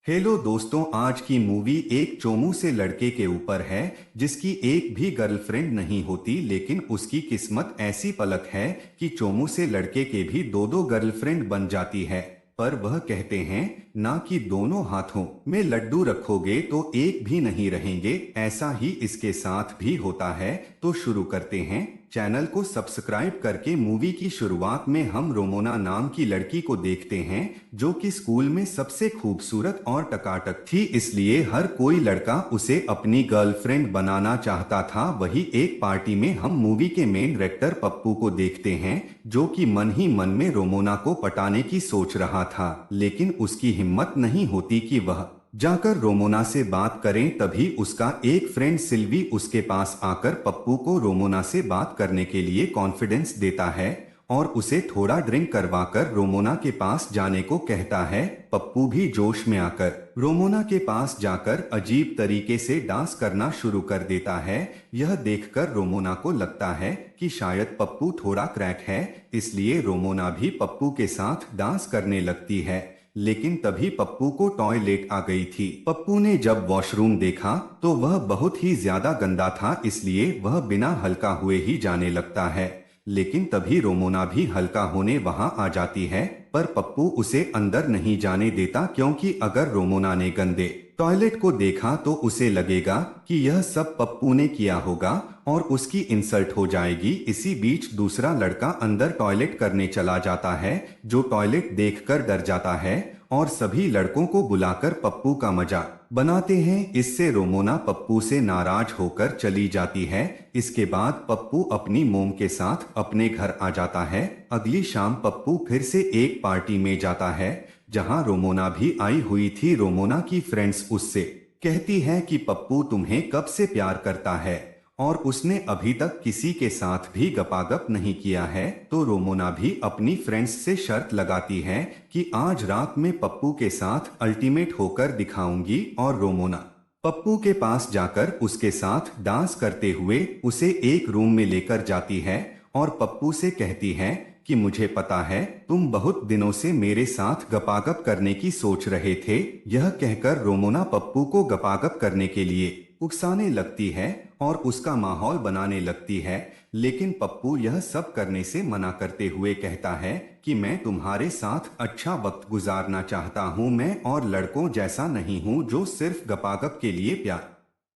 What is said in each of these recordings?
Hello दोस्तों, आज की मूवी एक चोमू से लड़के के ऊपर है जिसकी एक भी गर्लफ्रेंड नहीं होती, लेकिन उसकी किस्मत ऐसी पलक है कि चोमू से लड़के के भी दो दो गर्लफ्रेंड बन जाती है। पर वह कहते हैं ना कि दोनों हाथों में लड्डू रखोगे तो एक भी नहीं रहेंगे। ऐसा ही इसके साथ भी होता है। तो शुरू करते हैं। चैनल को सब्सक्राइब करके मूवी की शुरुआत में हम रोमोना नाम की लड़की को देखते हैं जो कि स्कूल में सबसे खूबसूरत और टकाटक थी, इसलिए हर कोई लड़का उसे अपनी गर्लफ्रेंड बनाना चाहता था। वही एक पार्टी में हम मूवी के मेन डायरेक्टर पप्पू को देखते हैं जो कि मन ही मन में रोमोना को पटाने की सोच रहा था, लेकिन उसकी हिम्मत नहीं होती कि वह जाकर रोमोना से बात करें। तभी उसका एक फ्रेंड सिल्वी उसके पास आकर पप्पू को रोमोना से बात करने के लिए कॉन्फिडेंस देता है और उसे थोड़ा ड्रिंक करवाकर रोमोना के पास जाने को कहता है। पप्पू भी जोश में आकर रोमोना के पास जाकर अजीब तरीके से डांस करना शुरू कर देता है। यह देखकर रोमोना को लगता है कि शायद पप्पू थोड़ा क्रैक है, इसलिए रोमोना भी पप्पू के साथ डांस करने लगती है। लेकिन तभी पप्पू को टॉयलेट आ गई थी। पप्पू ने जब वॉशरूम देखा तो वह बहुत ही ज्यादा गंदा था, इसलिए वह बिना हल्का हुए ही जाने लगता है। लेकिन तभी रोमोना भी हल्का होने वहां आ जाती है, पर पप्पू उसे अंदर नहीं जाने देता क्योंकि अगर रोमोना ने गंदे टॉयलेट को देखा तो उसे लगेगा कि यह सब पप्पू ने किया होगा और उसकी इंसल्ट हो जाएगी। इसी बीच दूसरा लड़का अंदर टॉयलेट करने चला जाता है जो टॉयलेट देखकर डर जाता है और सभी लड़कों को बुलाकर पप्पू का मजाक बनाते हैं। इससे रोमोना पप्पू से नाराज होकर चली जाती है। इसके बाद पप्पू अपनी मोम के साथ अपने घर आ जाता है। अगली शाम पप्पू फिर से एक पार्टी में जाता है जहां रोमोना भी आई हुई थी। रोमोना की फ्रेंड्स उससे कहती है कि पप्पू तुम्हें कब से प्यार करता है और उसने अभी तक किसी के साथ भी गपागप नहीं किया है। तो रोमोना भी अपनी फ्रेंड्स से शर्त लगाती है कि आज रात में पप्पू के साथ अल्टीमेट होकर दिखाऊंगी और रोमोना पप्पू के पास जाकर उसके साथ डांस करते हुए उसे एक रूम में लेकर जाती है और पप्पू से कहती है कि मुझे पता है तुम बहुत दिनों से मेरे साथ गपागप करने की सोच रहे थे। यह कहकर रोमोना पप्पू को गपागप करने के लिए उकसाने लगती है और उसका माहौल बनाने लगती है, लेकिन पप्पू यह सब करने से मना करते हुए कहता है कि मैं तुम्हारे साथ अच्छा वक्त गुजारना चाहता हूँ, मैं और लड़कों जैसा नहीं हूँ जो सिर्फ गपागप के लिए प्यार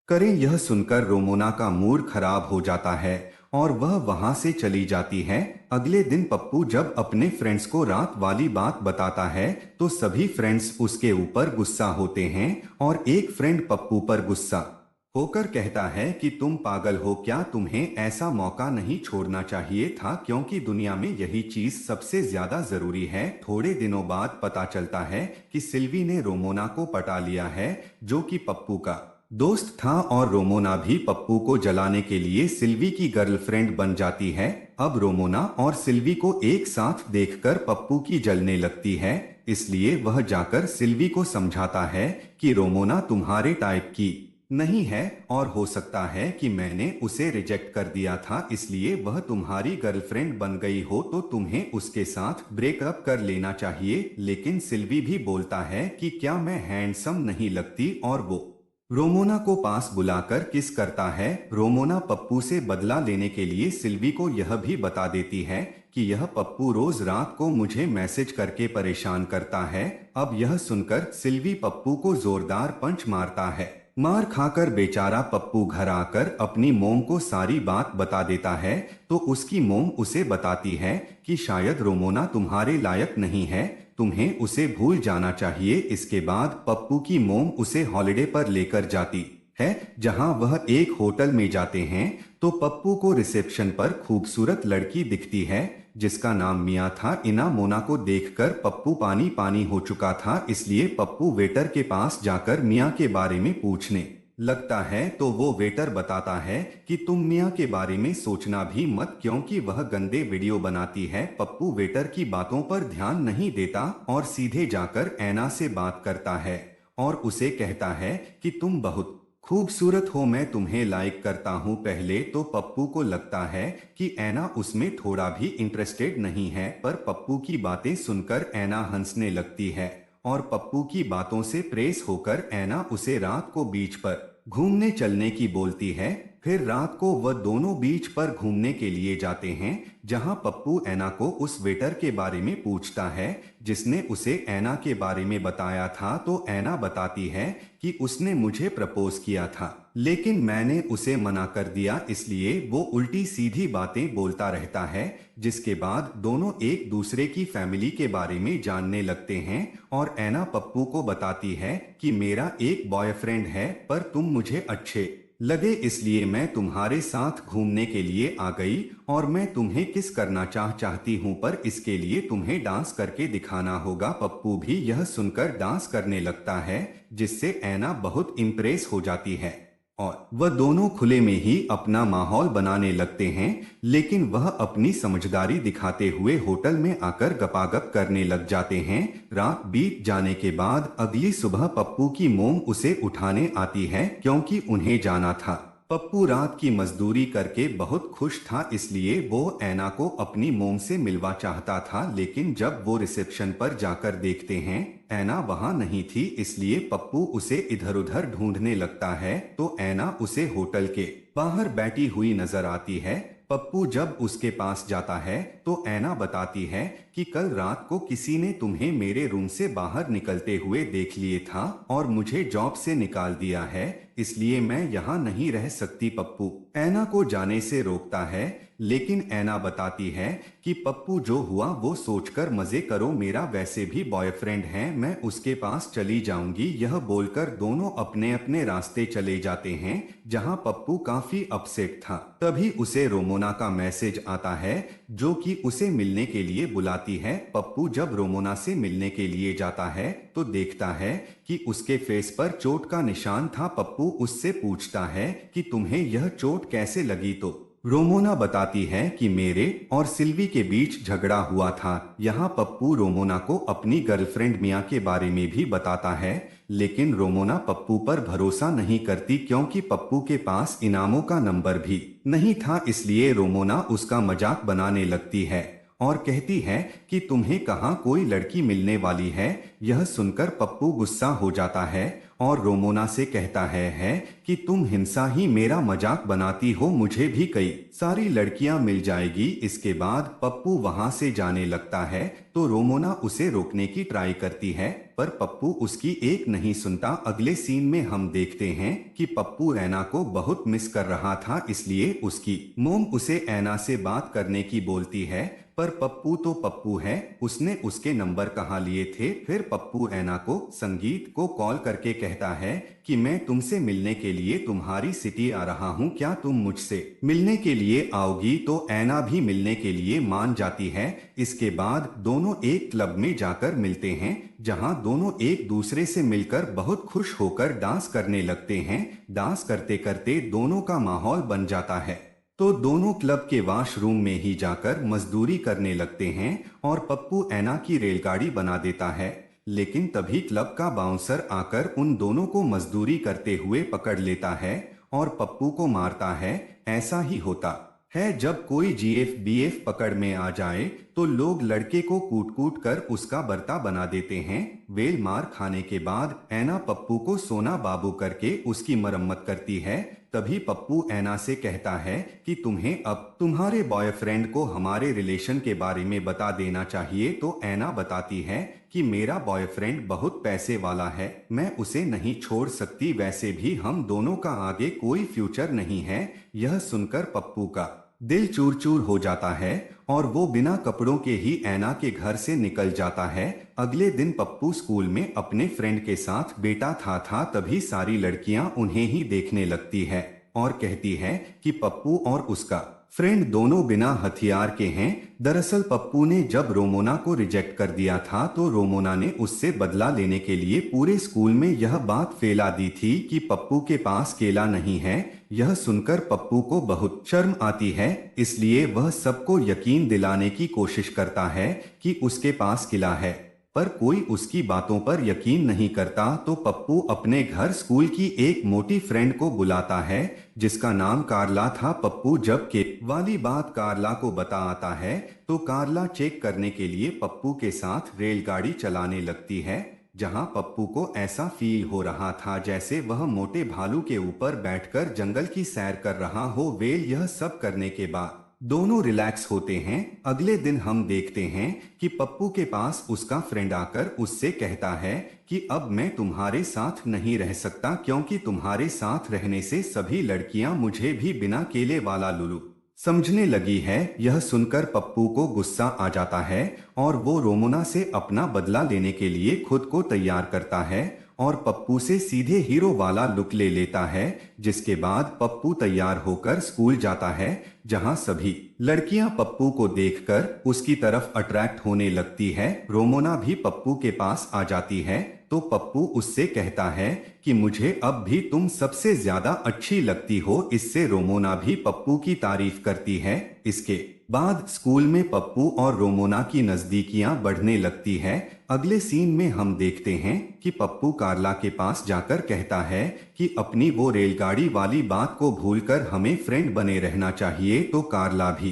करें। यह सुनकर रोमोना का मूड खराब हो जाता है और वह वहां से चली जाती है। अगले दिन पप्पू जब अपने फ्रेंड्स को रात वाली बात बताता है तो सभी फ्रेंड्स उसके ऊपर गुस्सा होते हैं और एक फ्रेंड पप्पू पर गुस्सा होकर कहता है कि तुम पागल हो क्या, तुम्हें ऐसा मौका नहीं छोड़ना चाहिए था क्योंकि दुनिया में यही चीज सबसे ज्यादा जरूरी है। थोड़े दिनों बाद पता चलता है कि सिल्वी ने रोमोना को पटा लिया है जो कि पप्पू का दोस्त था और रोमोना भी पप्पू को जलाने के लिए सिल्वी की गर्लफ्रेंड बन जाती है। अब रोमोना और सिल्वी को एक साथ देखकर पप्पू की जलने लगती है, इसलिए वह जाकर सिल्वी को समझाता है कि रोमोना तुम्हारे टाइप की नहीं है और हो सकता है कि मैंने उसे रिजेक्ट कर दिया था, इसलिए वह तुम्हारी गर्लफ्रेंड बन गई हो तो तुम्हें उसके साथ ब्रेकअप कर लेना चाहिए। लेकिन सिल्वी भी बोलता है कि क्या मैं हैंडसम नहीं लगती और वो रोमोना को पास बुलाकर किस करता है। रोमोना पप्पू से बदला लेने के लिए सिल्वी को यह भी बता देती है कि यह पप्पू रोज रात को मुझे मैसेज करके परेशान करता है। अब यह सुनकर सिल्वी पप्पू को जोरदार पंच मारता है। मार खाकर बेचारा पप्पू घर आकर अपनी मोम को सारी बात बता देता है तो उसकी मोम उसे बताती है कि शायद रोमोना तुम्हारे लायक नहीं है, तुम्हें उसे भूल जाना चाहिए। इसके बाद पप्पू की मोम उसे हॉलिडे पर लेकर जाती है जहां वह एक होटल में जाते हैं तो पप्पू को रिसेप्शन पर खूबसूरत लड़की दिखती है जिसका नाम मिया था। इना मोना को देखकर पप्पू पानी पानी हो चुका था, इसलिए पप्पू वेटर के पास जाकर मिया के बारे में पूछने लगता है तो वो वेटर बताता है कि तुम मिया के बारे में सोचना भी मत क्योंकि वह गंदे वीडियो बनाती है। पप्पू वेटर की बातों पर ध्यान नहीं देता और सीधे जाकर ऐना से बात करता है और उसे कहता है कि तुम बहुत खूबसूरत हो, मैं तुम्हें लाइक करता हूँ। पहले तो पप्पू को लगता है कि ऐना उसमें थोड़ा भी इंटरेस्टेड नहीं है, पर पप्पू की बातें सुनकर ऐना हंसने लगती है और पप्पू की बातों से प्रेस होकर ऐना उसे रात को बीच पर घूमने चलने की बोलती है। फिर रात को वह दोनों बीच पर घूमने के लिए जाते हैं, जहां पप्पू ऐना को उस वेटर के बारे में पूछता है जिसने उसे ऐना के बारे में बताया था। तो ऐना बताती है कि उसने मुझे प्रपोज किया था, लेकिन मैंने उसे मना कर दिया, इसलिए वो उल्टी सीधी बातें बोलता रहता है। जिसके बाद दोनों एक दूसरे की फैमिली के बारे में जानने लगते हैं और ऐना पप्पू को बताती है कि मेरा एक बॉयफ्रेंड है, पर तुम मुझे अच्छे लगे इसलिए मैं तुम्हारे साथ घूमने के लिए आ गई और मैं तुम्हें किस करना चाहती हूँ, पर इसके लिए तुम्हें डांस करके दिखाना होगा। पप्पू भी यह सुनकर डांस करने लगता है, जिससे ऐना बहुत इम्प्रेस हो जाती है और वह दोनों खुले में ही अपना माहौल बनाने लगते हैं। लेकिन वह अपनी समझदारी दिखाते हुए होटल में आकर गपागप करने लग जाते हैं। रात बीत जाने के बाद अगली सुबह पप्पू की मोम उसे उठाने आती है, क्योंकि उन्हें जाना था। पप्पू रात की मजदूरी करके बहुत खुश था, इसलिए वो ऐना को अपनी मोम से मिलवा चाहता था। लेकिन जब वो रिसेप्शन पर जाकर देखते हैं ऐना वहां नहीं थी, इसलिए पप्पू उसे इधर उधर ढूंढने लगता है। तो ऐना उसे होटल के बाहर बैठी हुई नजर आती है। पप्पू जब उसके पास जाता है तो ऐना बताती है कि कल रात को किसी ने तुम्हें मेरे रूम से बाहर निकलते हुए देख लिए था और मुझे जॉब से निकाल दिया है, इसलिए मैं यहाँ नहीं रह सकती। पप्पू ऐना को जाने से रोकता है, लेकिन ऐना बताती है कि पप्पू जो हुआ वो सोचकर मजे करो, मेरा वैसे भी बॉयफ्रेंड है, मैं उसके पास चली जाऊंगी। यह बोलकर दोनों अपने अपने रास्ते चले जाते हैं। जहां पप्पू काफी अपसेट था, तभी उसे रोमोना का मैसेज आता है जो कि उसे मिलने के लिए बुलाती है। पप्पू जब रोमोना से मिलने के लिए जाता है तो देखता है कि उसके फेस पर चोट का निशान था। पप्पू उससे पूछता है कि तुम्हें यह चोट कैसे लगी, तो रोमोना बताती है कि मेरे और सिल्वी के बीच झगड़ा हुआ था। यहाँ पप्पू रोमोना को अपनी गर्लफ्रेंड मिया के बारे में भी बताता है, लेकिन रोमोना पप्पू पर भरोसा नहीं करती, क्योंकि पप्पू के पास इनामों का नंबर भी नहीं था। इसलिए रोमोना उसका मजाक बनाने लगती है और कहती है कि तुम्हें कहाँ कोई लड़की मिलने वाली है। यह सुनकर पप्पू गुस्सा हो जाता है और रोमोना से कहता है कि तुम हिंसा ही मेरा मजाक बनाती हो, मुझे भी कई सारी लड़कियां मिल जाएगी। इसके बाद पप्पू वहां से जाने लगता है तो रोमोना उसे रोकने की ट्राई करती है, पर पप्पू उसकी एक नहीं सुनता। अगले सीन में हम देखते हैं कि पप्पू ऐना को बहुत मिस कर रहा था, इसलिए उसकी मोम उसे ऐना से बात करने की बोलती है, पर पप्पू तो पप्पू है, उसने उसके नंबर कहाँ लिए थे। फिर पप्पू ऐना को संगीत को कॉल करके कहता है कि मैं तुमसे मिलने के लिए तुम्हारी सिटी आ रहा हूँ, क्या तुम मुझसे मिलने के लिए आओगी। तो ऐना भी मिलने के लिए मान जाती है। इसके बाद दोनों एक क्लब में जाकर मिलते हैं, जहां दोनों एक दूसरे से मिलकर बहुत खुश होकर डांस करने लगते हैं। डांस करते करते दोनों का माहौल बन जाता है, तो दोनों क्लब के वॉशरूम में ही जाकर मजदूरी करने लगते हैं और पप्पू ऐना की रेलगाड़ी बना देता है। लेकिन तभी क्लब का बाउंसर आकर उन दोनों को मजदूरी करते हुए पकड़ लेता है और पप्पू को मारता है। ऐसा ही होता है जब कोई जीएफ पकड़ में आ जाए तो लोग लड़के को कूट कूट कर उसका बर्ता बना देते हैं। वेल मार खाने के बाद ऐना पप्पू को सोना बाबू करके उसकी मरम्मत करती है। तभी पप्पू ऐना से कहता है कि तुम्हें अब तुम्हारे बॉयफ्रेंड को हमारे रिलेशन के बारे में बता देना चाहिए। तो ऐना बताती है कि मेरा बॉयफ्रेंड बहुत पैसे वाला है, मैं उसे नहीं छोड़ सकती, वैसे भी हम दोनों का आगे कोई फ्यूचर नहीं है। यह सुनकर पप्पू का दिल चूर चूर हो जाता है और वो बिना कपड़ों के ही ऐना के घर से निकल जाता है। अगले दिन पप्पू स्कूल में अपने फ्रेंड के साथ बैठा था तभी सारी लड़कियां उन्हें ही देखने लगती है और कहती है कि पप्पू और उसका फ्रेंड दोनों बिना हथियार के हैं। दरअसल पप्पू ने जब रोमोना को रिजेक्ट कर दिया था तो रोमोना ने उससे बदला लेने के लिए पूरे स्कूल में यह बात फैला दी थी कि पप्पू के पास केला नहीं है। यह सुनकर पप्पू को बहुत शर्म आती है, इसलिए वह सबको यकीन दिलाने की कोशिश करता है कि उसके पास किला है, पर कोई उसकी बातों पर यकीन नहीं करता। तो पप्पू अपने घर स्कूल की एक मोटी फ्रेंड को बुलाता है जिसका नाम कार्ला था। पप्पू जब के वाली बात कार्ला को बता आता है तो कार्ला चेक करने के लिए पप्पू के साथ रेलगाड़ी चलाने लगती है। जहां पप्पू को ऐसा फील हो रहा था जैसे वह मोटे भालू के ऊपर बैठकर जंगल की सैर कर रहा हो। वेल यह सब करने के बाद दोनों रिलैक्स होते हैं। अगले दिन हम देखते हैं कि पप्पू के पास उसका फ्रेंड आकर उससे कहता है कि अब मैं तुम्हारे साथ नहीं रह सकता, क्योंकि तुम्हारे साथ रहने से सभी लड़कियां मुझे भी बिना केले वाला लुलु समझने लगी है। यह सुनकर पप्पू को गुस्सा आ जाता है और वो रोमोना से अपना बदला लेने के लिए खुद को तैयार करता है और पप्पू से सीधे हीरो वाला लुक ले लेता है। जिसके बाद पप्पू तैयार होकर स्कूल जाता है, जहां सभी लड़कियां पप्पू को देखकर उसकी तरफ अट्रैक्ट होने लगती है। रोमोना भी पप्पू के पास आ जाती है तो पप्पू उससे कहता है कि मुझे अब भी तुम सबसे ज्यादा अच्छी लगती हो। इससे रोमोना भी पप्पू की तारीफ करती है। इसके बाद स्कूल में पप्पू और रोमोना की नजदीकियां बढ़ने लगती है। अगले सीन में हम देखते हैं कि पप्पू कार्ला के पास जाकर कहता है कि अपनी वो रेलगाड़ी वाली बात को भूलकर हमें फ्रेंड बने रहना चाहिए। तो कार्ला भी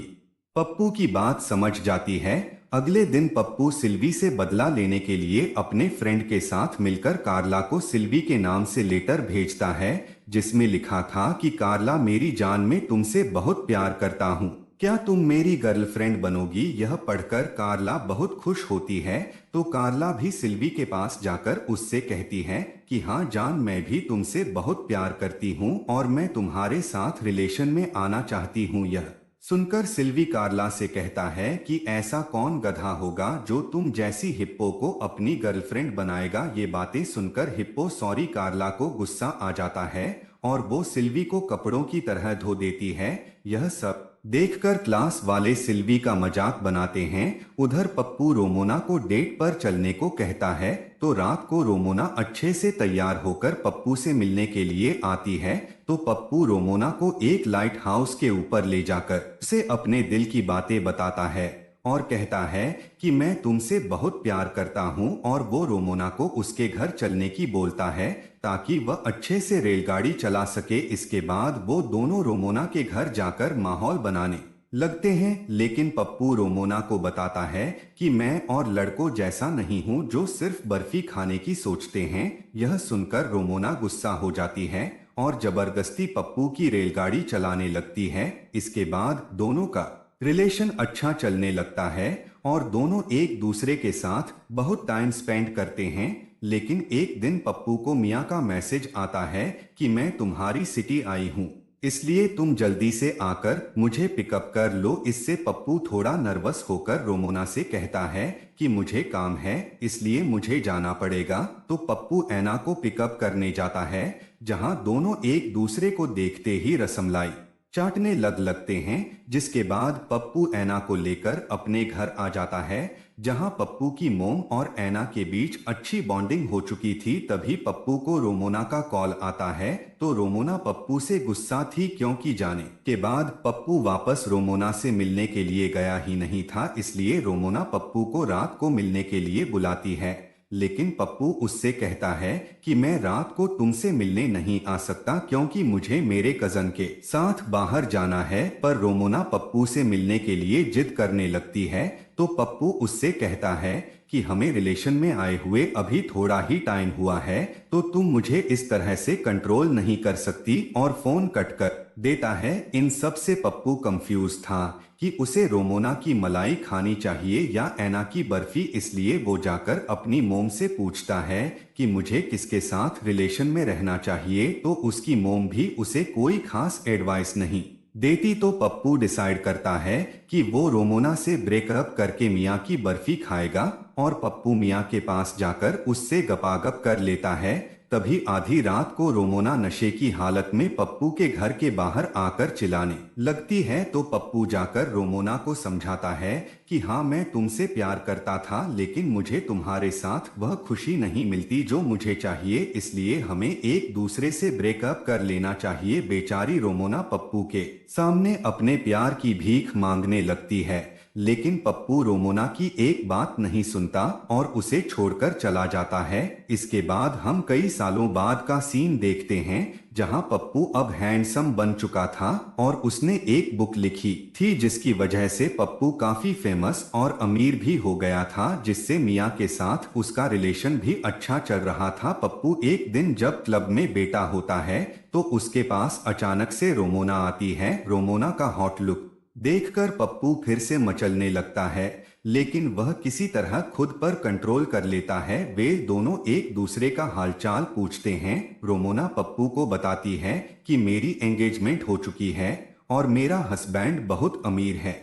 पप्पू की बात समझ जाती है। अगले दिन पप्पू सिल्वी से बदला लेने के लिए अपने फ्रेंड के साथ मिलकर कार्ला को सिल्वी के नाम से लेटर भेजता है, जिसमें लिखा था कि कार्ला मेरी जान, मैं तुमसे बहुत प्यार करता हूँ, क्या तुम मेरी गर्लफ्रेंड बनोगी। यह पढ़कर कार्ला बहुत खुश होती है। तो कार्ला भी सिल्वी के पास जाकर उससे कहती है कि हाँ जान, मैं भी तुमसे बहुत प्यार करती हूँ और मैं तुम्हारे साथ रिलेशन में आना चाहती हूँ। यह सुनकर सिल्वी कार्ला से कहता है कि ऐसा कौन गधा होगा जो तुम जैसी हिप्पो को अपनी गर्लफ्रेंड बनाएगा। ये बातें सुनकर हिप्पो सॉरी कार्ला को गुस्सा आ जाता है और वो सिल्वी को कपड़ों की तरह धो देती है। यह सब देखकर क्लास वाले सिल्वी का मजाक बनाते हैं। उधर पप्पू रोमोना को डेट पर चलने को कहता है तो रात को रोमोना अच्छे से तैयार होकर पप्पू से मिलने के लिए आती है। तो पप्पू रोमोना को एक लाइट हाउस के ऊपर ले जाकर उसे अपने दिल की बातें बताता है और कहता है कि मैं तुमसे बहुत प्यार करता हूं। और वो रोमोना को उसके घर चलने की बोलता है ताकि वह अच्छे से रेलगाड़ी चला सके। इसके बाद वो दोनों रोमोना के घर जाकर माहौल बनाने लगते हैं, लेकिन पप्पू रोमोना को बताता है कि मैं और लड़कों जैसा नहीं हूं जो सिर्फ बर्फी खाने की सोचते हैं। यह सुनकर रोमोना गुस्सा हो जाती है और जबरदस्ती पप्पू की रेलगाड़ी चलाने लगती है। इसके बाद दोनों का रिलेशन अच्छा चलने लगता है और दोनों एक दूसरे के साथ बहुत टाइम स्पेंड करते हैं। लेकिन एक दिन पप्पू को मिया का मैसेज आता है कि मैं तुम्हारी सिटी आई हूँ, इसलिए तुम जल्दी से आकर मुझे पिकअप कर लो। इससे पप्पू थोड़ा नर्वस होकर रोमोना से कहता है कि मुझे काम है इसलिए मुझे जाना पड़ेगा। तो पप्पू ऐना को पिकअप करने जाता है, जहां दोनों एक दूसरे को देखते ही रसमलाई चाटने लगते हैं। जिसके बाद पप्पू ऐना को लेकर अपने घर आ जाता है, जहां पप्पू की मोम और ऐना के बीच अच्छी बॉन्डिंग हो चुकी थी। तभी पप्पू को रोमोना का कॉल आता है। तो रोमोना पप्पू से गुस्सा थी क्योंकि जाने के बाद पप्पू वापस रोमोना से मिलने के लिए गया ही नहीं था, इसलिए रोमोना पप्पू को रात को मिलने के लिए बुलाती है। लेकिन पप्पू उससे कहता है कि मैं रात को तुमसे मिलने नहीं आ सकता क्योंकि मुझे मेरे कजन के साथ बाहर जाना है। पर रोमोना पप्पू से मिलने के लिए जिद करने लगती है। तो पप्पू उससे कहता है कि हमें रिलेशन में आए हुए अभी थोड़ा ही टाइम हुआ है, तो तुम मुझे इस तरह से कंट्रोल नहीं कर सकती, और फोन कट कर देता है। इन सब से पप्पू कंफ्यूज था कि उसे रोमोना की मलाई खानी चाहिए या ऐना की बर्फी, इसलिए वो जाकर अपनी मोम से पूछता है कि मुझे किसके साथ रिलेशन में रहना चाहिए। तो उसकी मोम भी उसे कोई खास एडवाइस नहीं देती। तो पप्पू डिसाइड करता है कि वो रोमोना से ब्रेकअप करके मिया की बर्फी खाएगा, और पप्पू मिया के पास जाकर उससे गपागप कर लेता है। तभी आधी रात को रोमोना नशे की हालत में पप्पू के घर के बाहर आकर चिल्लाने लगती है। तो पप्पू जाकर रोमोना को समझाता है कि हाँ मैं तुमसे प्यार करता था, लेकिन मुझे तुम्हारे साथ वह खुशी नहीं मिलती जो मुझे चाहिए, इसलिए हमें एक दूसरे से ब्रेकअप कर लेना चाहिए। बेचारी रोमोना पप्पू के सामने अपने प्यार की भीख मांगने लगती है। लेकिन पप्पू रोमोना की एक बात नहीं सुनता और उसे छोड़कर चला जाता है। इसके बाद हम कई सालों बाद का सीन देखते हैं जहां पप्पू अब हैंडसम बन चुका था और उसने एक बुक लिखी थी जिसकी वजह से पप्पू काफी फेमस और अमीर भी हो गया था, जिससे मिया के साथ उसका रिलेशन भी अच्छा चल रहा था। पप्पू एक दिन जब क्लब में बैठा होता है तो उसके पास अचानक से रोमोना आती है। रोमोना का हॉट लुक देखकर पप्पू फिर से मचलने लगता है, लेकिन वह किसी तरह खुद पर कंट्रोल कर लेता है। वे दोनों एक दूसरे का हालचाल पूछते हैं। रोमोना पप्पू को बताती है कि मेरी एंगेजमेंट हो चुकी है और मेरा हस्बैंड बहुत अमीर है।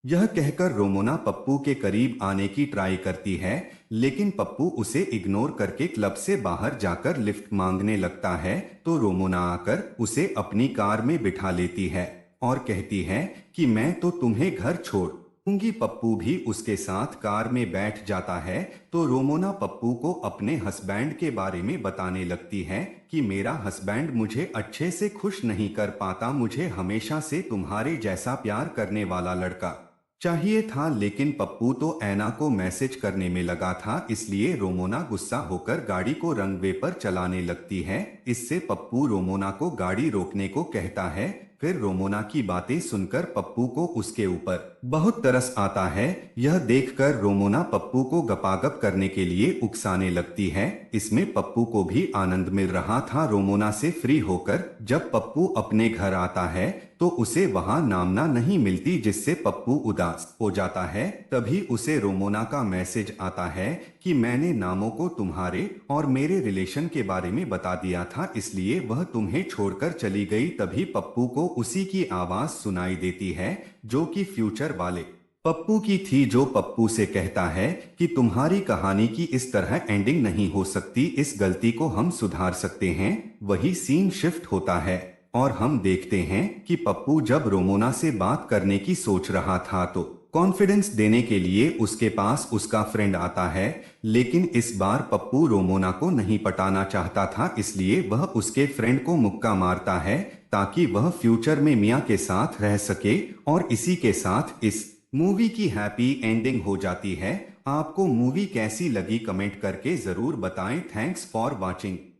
यह कहकर रोमोना पप्पू के करीब आने की ट्राई करती है, लेकिन पप्पू उसे इग्नोर करके क्लब से बाहर जाकर लिफ्ट मांगने लगता है। तो रोमोना आकर उसे अपनी कार में बिठा लेती है और कहती है कि मैं तो तुम्हें घर छोड़ दूंगी। पप्पू भी उसके साथ कार में बैठ जाता है। तो रोमोना पप्पू को अपने हस्बैंड के बारे में बताने लगती है कि मेरा हस्बैंड मुझे अच्छे से खुश नहीं कर पाता, मुझे हमेशा से तुम्हारे जैसा प्यार करने वाला लड़का चाहिए था। लेकिन पप्पू तो ऐना को मैसेज करने में लगा था, इसलिए रोमोना गुस्सा होकर गाड़ी को रंगवे पर चलाने लगती है। इससे पप्पू रोमोना को गाड़ी रोकने को कहता है। फिर रोमोना की बातें सुनकर पप्पू को उसके ऊपर बहुत तरस आता है। यह देखकर रोमोना पप्पू को गपागप करने के लिए उकसाने लगती है। इसमें पप्पू को भी आनंद मिल रहा था। रोमोना से फ्री होकर जब पप्पू अपने घर आता है तो उसे वहां नामना नहीं मिलती, जिससे पप्पू उदास हो जाता है। तभी उसे रोमोना का मैसेज आता है कि मैंने नामो को तुम्हारे और मेरे रिलेशन के बारे में बता दिया था, इसलिए वह तुम्हें छोड़कर चली गई। तभी पप्पू को उसी की आवाज सुनाई देती है जो कि फ्यूचर वाले पप्पू की थी, जो पप्पू से कहता है कि तुम्हारी कहानी की इस तरह एंडिंग नहीं हो सकती, इस गलती को हम सुधार सकते हैं। वही सीन शिफ्ट होता है और हम देखते हैं कि पप्पू जब रोमोना से बात करने की सोच रहा था तो कॉन्फिडेंस देने के लिए उसके पास उसका फ्रेंड आता है। लेकिन इस बार पप्पू रोमोना को नहीं पटाना चाहता था, इसलिए वह उसके फ्रेंड को मुक्का मारता है ताकि वह फ्यूचर में मिया के साथ रह सके। और इसी के साथ इस मूवी की हैप्पी एंडिंग हो जाती है। आपको मूवी कैसी लगी कमेंट करके जरूर बताएं। Thanks for watching.